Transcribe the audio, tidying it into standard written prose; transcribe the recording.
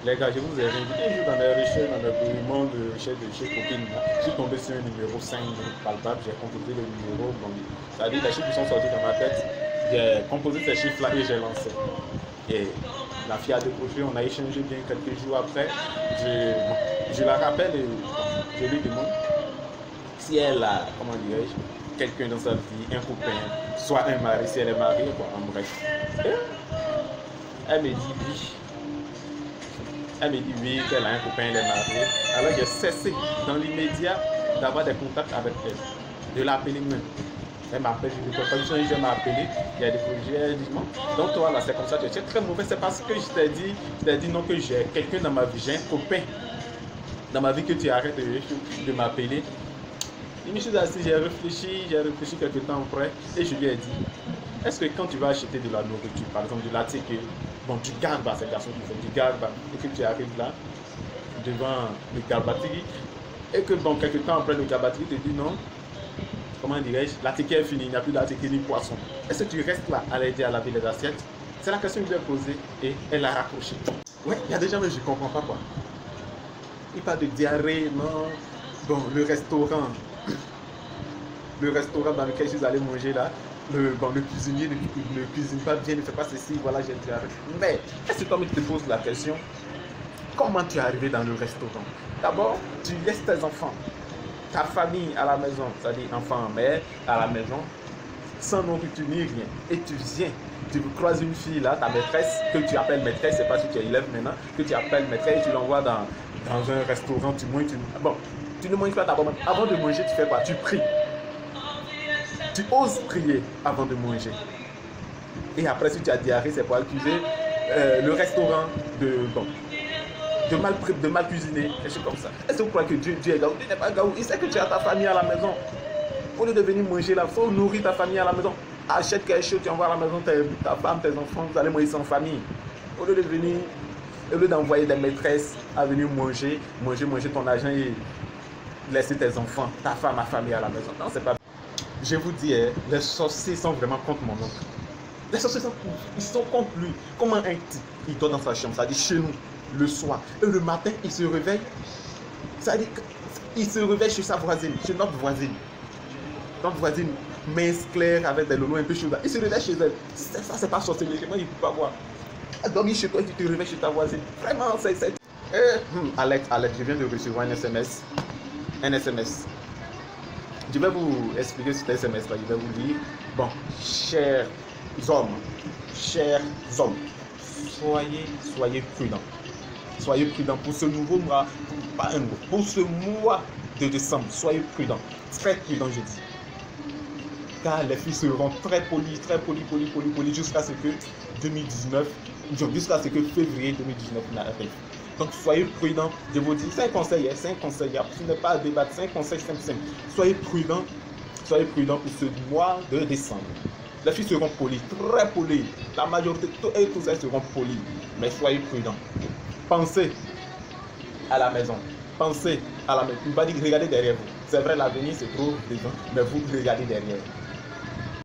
Les gars, je vous ai réinvité un jour dans mes recherches, dans mes mouvements de recherche de chez Copine. Je suis tombé sur un numéro 5 palpable, j'ai composé le numéro. Bon, c'est-à-dire les chiffres qui sont sortis dans ma tête. J'ai composé ces chiffres-là et j'ai lancé. Et la fille a décroché, on a échangé bien quelques jours après. Je la rappelle et je lui demande si elle a, comment dirais-je, quelqu'un dans sa vie, un copain, soit un mari, si elle est mariée, quoi, en bref. Et elle me dit oui. Elle me dit oui, qu'elle a un copain, elle est mariée. Alors j'ai cessé dans l'immédiat d'avoir des contacts avec elle, de l'appeler même. Elle m'appelle, je ne peux pas dire, je m'ai appelé, il y a des projets, elle dit non. Donc toi là, c'est comme ça, tu es très mauvais, c'est parce que je t'ai dit non, que j'ai quelqu'un dans ma vie, j'ai un copain dans ma vie, que tu arrêtes de m'appeler. Je me suis assis, j'ai réfléchi quelques temps après et je lui ai dit, est-ce que quand tu vas acheter de la nourriture, par exemple de la ticket, bon, du garba, c'est le garçon qui fait du garba, et que tu arrives là, devant le garbatiri, et que bon, quelques temps après, le garbatiri te dit non, comment dirais-je, la ticket est finie, il n'y a plus de la ticket ni poisson. Est-ce que tu restes là à l'aider à laver les assiettes? C'est la question que je lui ai posée et elle a raccroché. Ouais, il y a des gens, mais je ne comprends pas quoi. Il parle de diarrhée, non. Bon, le restaurant dans lequel je suis allé manger là, le cuisinier ne cuisine pas bien, ne fait pas ceci, voilà, j'ai diarrhée. Mais, est-ce que toi, tu te poses la question, comment tu es arrivé dans le restaurant? D'abord, tu laisses tes enfants, ta famille à la maison, c'est-à-dire enfant, mère, à la maison, sans nourriture ni rien. Et tu viens, tu croises une fille là, ta maîtresse, que tu appelles maîtresse, c'est pas si tu es élève maintenant, que tu appelles maîtresse, tu l'envoies dans un restaurant, tu manges, bon, tu ne manges pas d'abord. Avant de manger, tu fais quoi? Tu pries. Tu oses prier avant de manger. Et après, si tu as diarrhée, c'est pour accuser le restaurant de mal cuisiner, quelque chose comme ça. Est-ce que vous croyez que Dieu est gaou? Dieu n'est pas gaou. Il sait que tu as ta famille à la maison. Au lieu de venir manger là, il faut nourrir ta famille à la maison. Achète quelque chose, tu envoies à la maison ta femme, tes enfants, vous allez manger en famille. Au lieu d'envoyer des maîtresses à venir manger ton argent et laisser tes enfants, ta femme, ma famille à la maison. Non, c'est pas. Je vous dis, les sorciers sont vraiment contre mon oncle. Les sorciers sont contre lui. Comment un type, il dort dans sa chambre, c'est-à-dire chez nous, le soir, et le matin, il se réveille, c'est-à-dire qu'il se réveille chez sa voisine, chez notre voisine. Notre voisine, mince, claire, avec des lolos un peu chauds. Il se réveille chez elle. Ça, c'est pas sorcellerie, il ne peut pas voir. Dormir chez toi et tu te réveilles chez ta voisine. Vraiment, c'est. Alex, je viens de recevoir un SMS. Je vais vous expliquer cet SMS-là, je vais vous dire, bon, chers hommes, soyez prudents. Soyez prudents pour ce nouveau mois, pour ce mois de décembre, soyez prudents, très prudents, je dis. Car les filles seront très polies jusqu'à ce que 2019, jusqu'à ce que février 2019 n'arrive. Donc soyez prudents, je vous dis, c'est un conseil, ce n'est pas à débattre, c'est un conseil simple. Soyez prudents pour ce mois de décembre. Les filles seront polies, très polies, la majorité, tous elles seront polies, mais soyez prudents. Pensez à la maison, ne pas dire regardez derrière vous. C'est vrai, l'avenir se trouve devant, mais vous regardez derrière.